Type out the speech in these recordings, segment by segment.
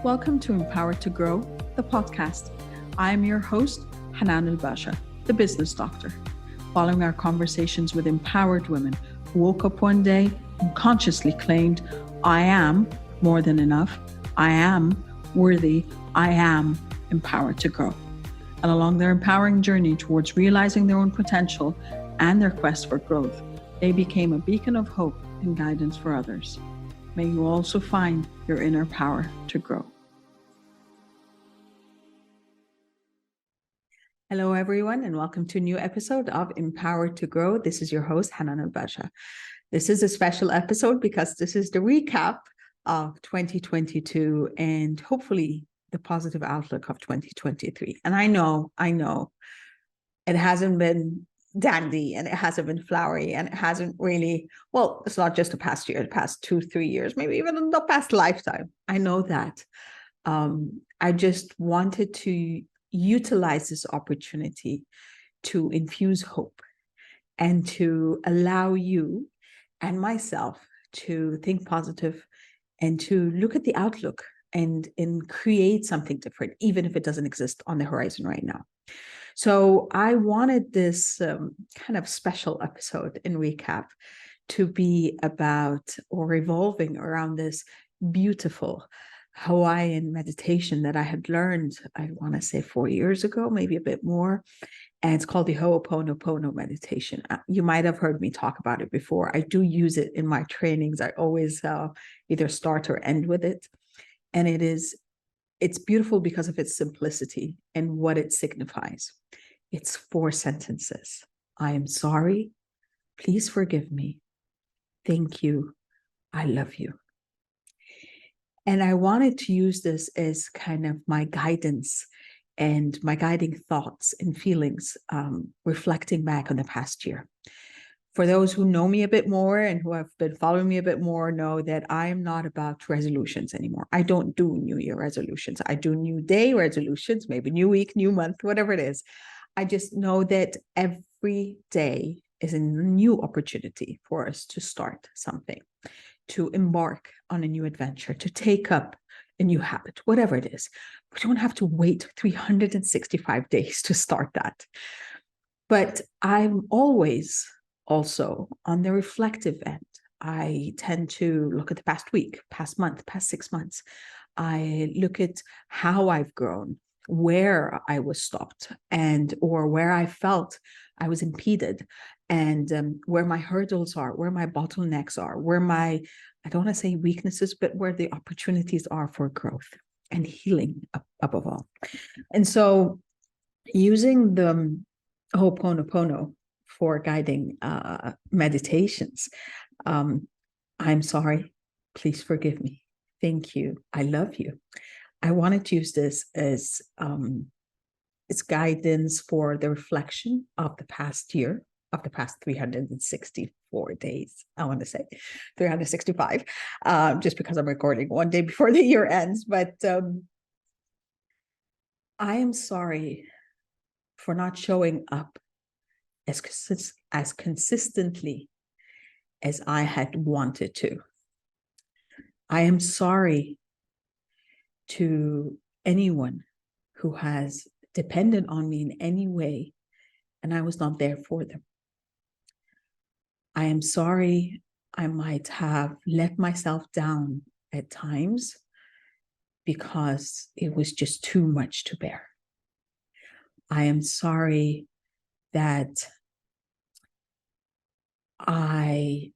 Welcome to Empowered to Grow, the podcast. I am your host, Hanan Basha, the business doctor. Following our conversations with empowered women who woke up one day and consciously claimed, I am more than enough, I am worthy, I am empowered to grow. And along their empowering journey towards realizing their own potential and their quest for growth, they became a beacon of hope and guidance for others. May you also find your inner power to grow. Hello, everyone, and welcome to a new episode of Empowered to Grow. This is your host, Hanan Basha. This is a special episode because this is the recap of 2022 and hopefully the positive outlook of 2023. And I know it hasn't been dandy and it hasn't been flowery and it hasn't really, well, it's not just the past year, the past 2-3 years, maybe even in the past lifetime. I know that. I just wanted to utilize this opportunity to infuse hope and to allow you and myself to think positive and to look at the outlook and create something different, even if it doesn't exist on the horizon right now. So I wanted this kind of special episode in recap to be about or revolving around this beautiful Hawaiian meditation that I had learned, I want to say 4 years ago, maybe a bit more. And it's called the Ho'oponopono meditation. You might have heard me talk about it before. I do use it in my trainings. I always either start or end with it. And it's beautiful because of its simplicity and what it signifies. It's 4 sentences. I am sorry. Please forgive me. Thank you. I love you. And I wanted to use this as kind of my guidance and my guiding thoughts and feelings, reflecting back on the past year. For those who know me a bit more and who have been following me a bit more know that I am not about resolutions anymore. I don't do New Year resolutions. I do new day resolutions, maybe new week, new month, whatever it is. I just know that every day is a new opportunity for us to start something, to embark on a new adventure, to take up a new habit, whatever it is. We don't have to wait 365 days to start that. But I'm always also on the reflective end. I tend to look at the past week, past month, past 6 months. I look at how I've grown, where I was stopped or where I felt I was impeded, and where my hurdles are, where my bottlenecks are, where my, I don't want to say weaknesses, but where the opportunities are for growth and healing above all. And so using the Ho'oponopono for guiding meditations, I'm sorry, please forgive me. Thank you. I love you. I wanted to use this as guidance for the reflection of the past year, of the past 364 days. I want to say 365, just because I'm recording one day before the year ends. But I am sorry for not showing up as consistently as I had wanted to. I am sorry to anyone who has depended on me in any way and I was not there for them. I am sorry I might have let myself down at times because it was just too much to bear. I am sorry that I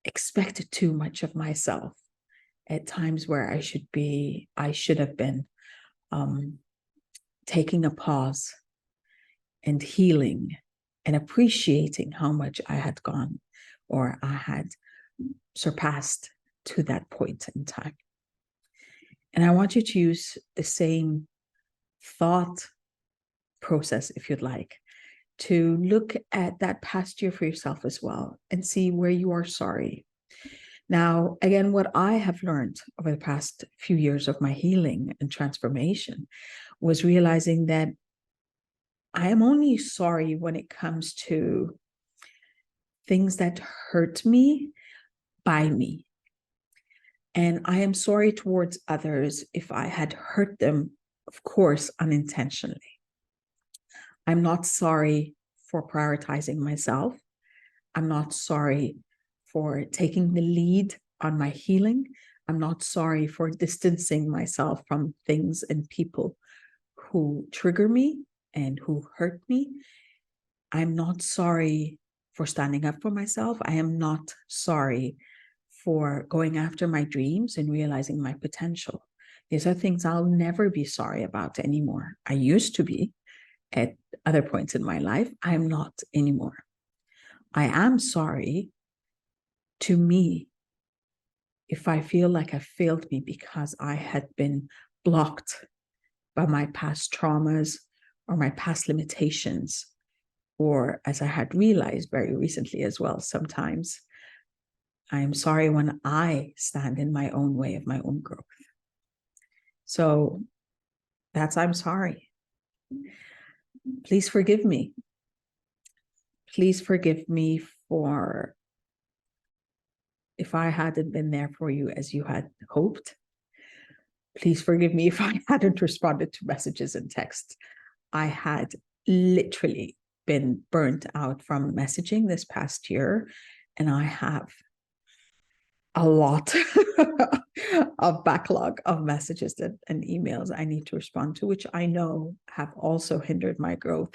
expected too much of myself at times where I should have been taking a pause and healing and appreciating how much I had gone or I had surpassed to that point in time. And I want you to use the same thought process, if you'd like, to look at that past year for yourself as well and see where you are sorry. Now, again, what I have learned over the past few years of my healing and transformation was realizing that I am only sorry when it comes to things that hurt me by me. And I am sorry towards others if I had hurt them, of course, unintentionally. I'm not sorry for prioritizing myself. I'm not sorry for taking the lead on my healing. I'm not sorry for distancing myself from things and people who trigger me and who hurt me. I'm not sorry for standing up for myself. I am not sorry for going after my dreams and realizing my potential. These are things I'll never be sorry about anymore. I used to be at other points in my life. I am not anymore. I am sorry to me if I feel like I failed me because I had been blocked by my past traumas or my past limitations, or as I had realized very recently as well, sometimes I am sorry when I stand in my own way of my own growth. So that's I'm sorry. Please forgive me. Please forgive me for if I hadn't been there for you as you had hoped. Please forgive me if I hadn't responded to messages and texts. I had literally been burnt out from messaging this past year, and I have a lot of backlog of messages and emails I need to respond to, which I know have also hindered my growth,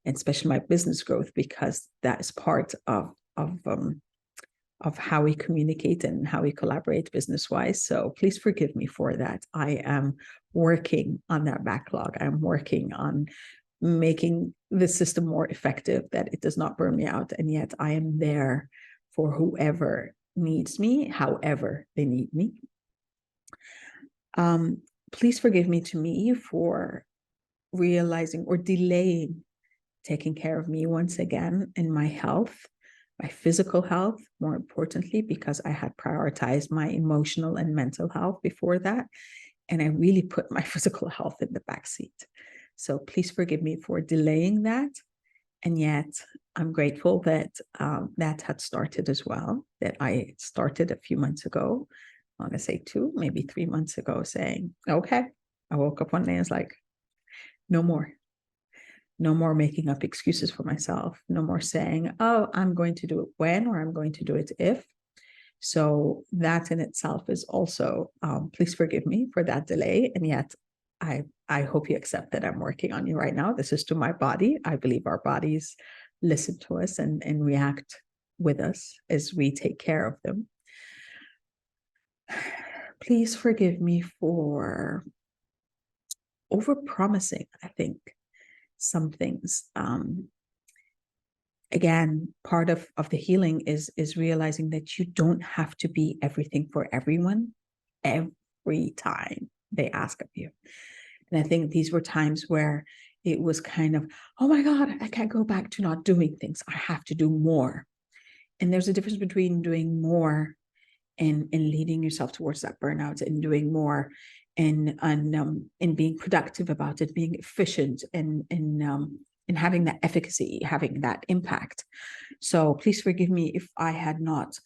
and especially my business growth, because that is part of how we communicate and how we collaborate business-wise. So please forgive me for that. I am working on that backlog. I'm working on making the system more effective, that it does not burn me out. And yet I am there for whoever needs me, however they need me. Please forgive me for realizing or delaying taking care of me once again in my health, my physical health, more importantly, because I had prioritized my emotional and mental health before that. And I really put my physical health in the backseat. So please forgive me for delaying that. And yet I'm grateful that that had started as well, that I started a few months ago. I want to say 2, maybe 3 months ago, saying, okay, I woke up one day and was like, no more. No more making up excuses for myself. No more saying, oh, I'm going to do it when, or I'm going to do it if. So that in itself is also, please forgive me for that delay. And yet I hope you accept that I'm working on you right now. This is to my body. I believe our bodies listen to us and react with us as we take care of them. Please forgive me for overpromising, I think, some things. Again, part of the healing is realizing that you don't have to be everything for everyone every time they ask of you. And I think these were times where it was kind of, oh my God, I can't go back to not doing things. I have to do more. And there's a difference between doing more and leading yourself towards that burnout, and doing more and being productive about it, being efficient and having that efficacy, having that impact. So please forgive me if I had not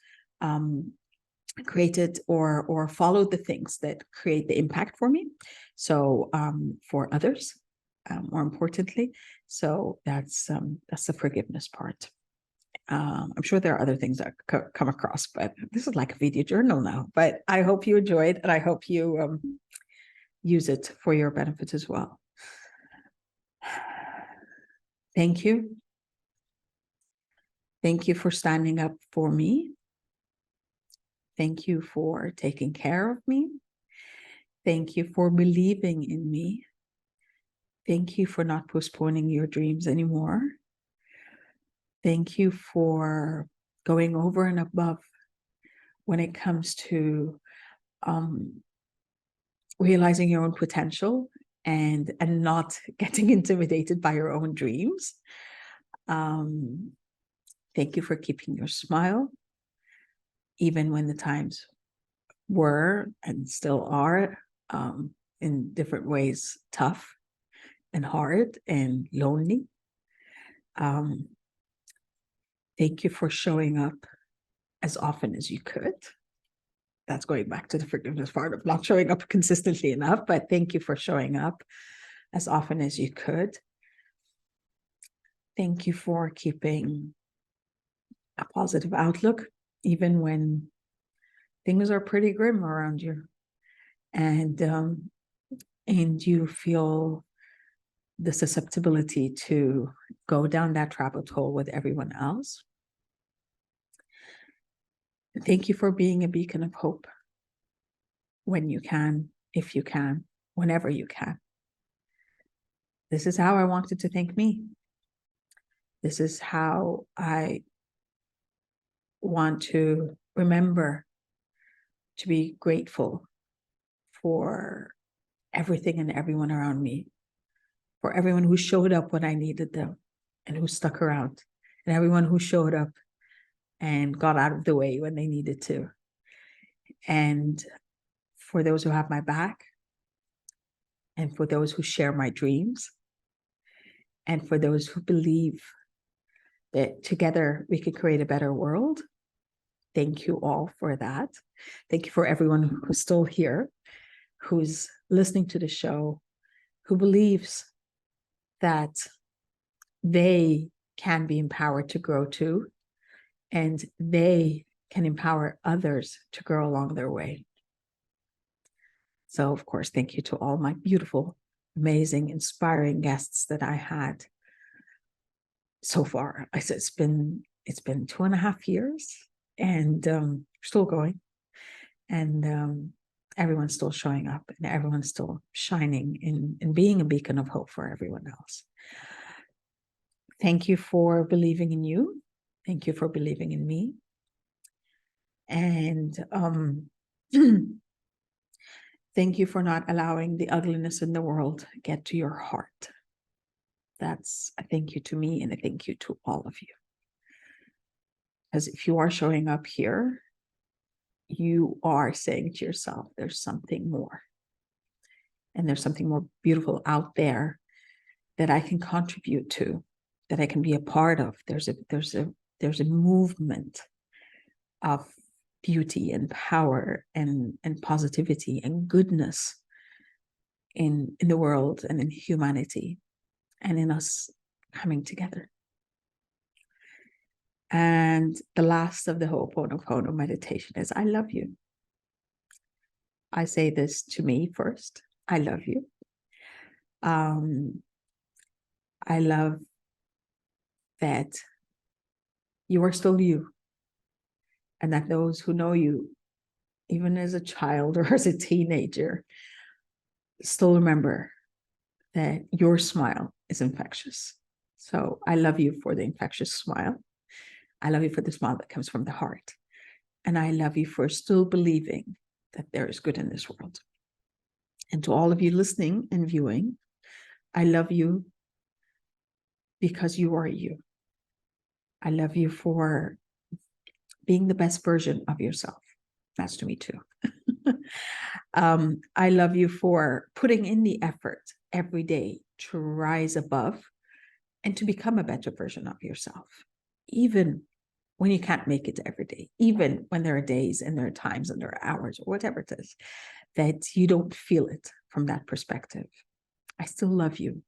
created or followed the things that create the impact for me. So for others, more importantly. So that's the forgiveness part. I'm sure there are other things that come across, but this is like a video journal now. But I hope you enjoyed, and I hope you use it for your benefit as well. Thank you. Thank you for standing up for me. Thank you for taking care of me. Thank you for believing in me. Thank you for not postponing your dreams anymore. Thank you for going over and above when it comes to realizing your own potential and not getting intimidated by your own dreams. Thank you for keeping your smile, even when the times were and still are in different ways tough and hard and lonely. Thank you for showing up as often as you could. that's going back to the forgiveness part of not showing up consistently enough, but thank you for showing up as often as you could. Thank you for keeping a positive outlook, even when things are pretty grim around you. And you feel the susceptibility to go down that rabbit hole with everyone else. Thank you for being a beacon of hope when you can, if you can, whenever you can. This is how I wanted to thank me. This is how I want to remember to be grateful for everything and everyone around me, for everyone who showed up when I needed them and who stuck around, and everyone who showed up and got out of the way when they needed to. And for those who have my back, and for those who share my dreams, and for those who believe that together we could create a better world. Thank you all for that. Thank you for everyone who's still here, who's listening to the show, who believes that they can be empowered to grow too, and they can empower others to grow along their way. So, of course, thank you to all my beautiful, amazing, inspiring guests that I had so far. I said it's been 2.5 years, and still going, and everyone's still showing up, and everyone's still shining in being a beacon of hope for everyone else. Thank you for believing in you. Thank you for believing in me. And thank you for not allowing the ugliness in the world get to your heart. That's a thank you to me, and a thank you to all of you. Because if you are showing up here, you are saying to yourself, there's something more. And there's something more beautiful out there that I can contribute to, that I can be a part of. There's a movement of beauty and power and positivity and goodness in the world and in humanity and in us coming together. And the last of the Ho'oponopono meditation is, I love you. I say this to me first. I love you. I love that you are still you, and that those who know you, even as a child or as a teenager, still remember that your smile is infectious. So I love you for the infectious smile. I love you for the smile that comes from the heart. And I love you for still believing that there is good in this world. And to all of you listening and viewing, I love you because you are you. I love you for being the best version of yourself. That's to me too. I love you for putting in the effort every day to rise above and to become a better version of yourself, even when you can't make it every day, even when there are days and there are times and there are hours or whatever it is that you don't feel it from that perspective. I still love you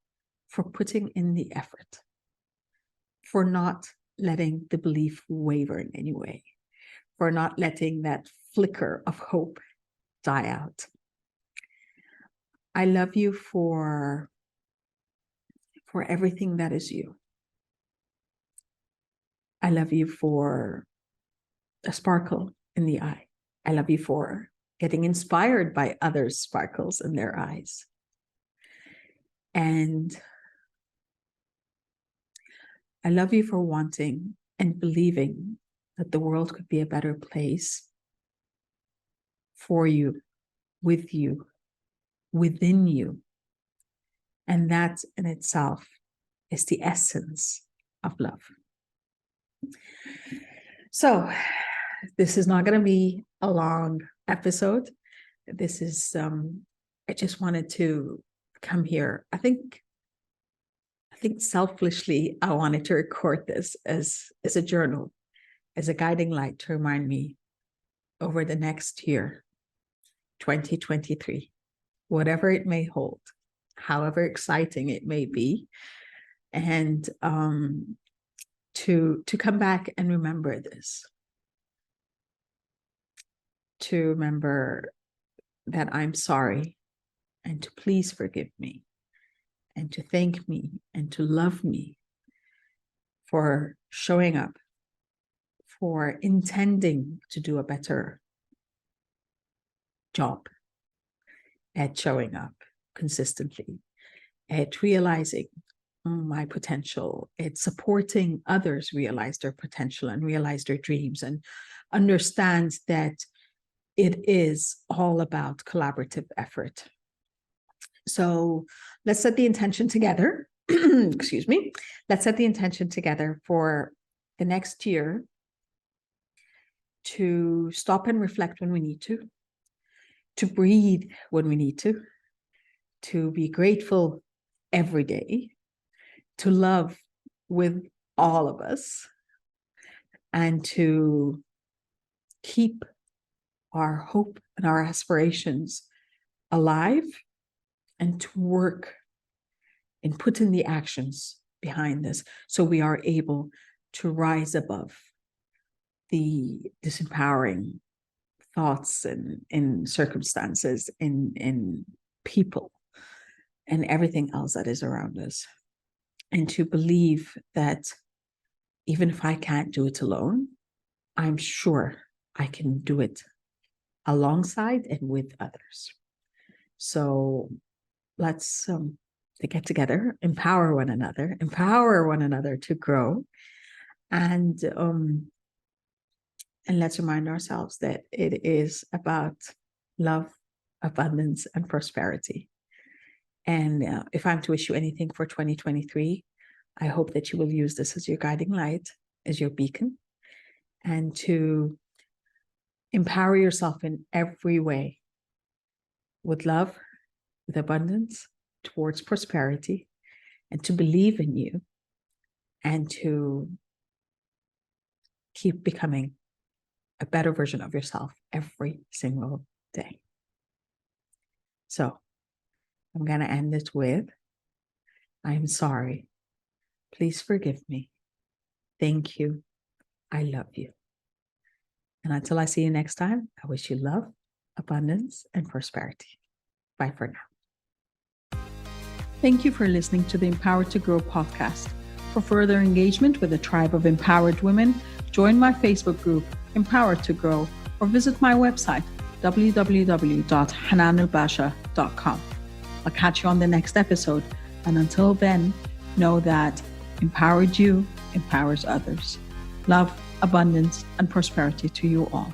for putting in the effort, for not letting the belief waver in any way, for not letting that flicker of hope die out. I love you for everything that is you. I love you for a sparkle in the eye. I love you for getting inspired by others' sparkles in their eyes. And I love you for wanting and believing that the world could be a better place for you, with you, within you. And that in itself is the essence of love. So this is not going to be a long episode. This is, I just wanted to come here. I think selfishly, I wanted to record this as a journal, as a guiding light to remind me over the next year, 2023, whatever it may hold, however exciting it may be, and to come back and remember this, to remember that I'm sorry, and to please forgive me, and to thank me, and to love me for showing up, for intending to do a better job at showing up consistently, at realizing my potential, at supporting others realize their potential and realize their dreams, and understand that it is all about collaborative effort. So let's set the intention together. Excuse me. Let's set the intention together for the next year to stop and reflect when we need to breathe when we need to be grateful every day, to love with all of us, and to keep our hope and our aspirations alive, and to work and put in the actions behind this so we are able to rise above the disempowering thoughts and circumstances in people and everything else that is around us. And to believe that even if I can't do it alone, I'm sure I can do it alongside and with others. So let's to get together, empower one another to grow, and let's remind ourselves that it is about love, abundance, and prosperity. And if I'm to wish you anything for 2023, I hope that you will use this as your guiding light, as your beacon, and to empower yourself in every way with love, with abundance, towards prosperity, and to believe in you, and to keep becoming a better version of yourself every single day. So I'm going to end it with, I'm sorry. Please forgive me. Thank you. I love you. And until I see you next time, I wish you love, abundance, and prosperity. Bye for now. Thank you for listening to the Empowered to Grow podcast. For further engagement with a tribe of empowered women, join my Facebook group, Empowered to Grow, or visit my website, www.hananulbasha.com. I'll catch you on the next episode. And until then, know that empowered you empowers others. Love, abundance, and prosperity to you all.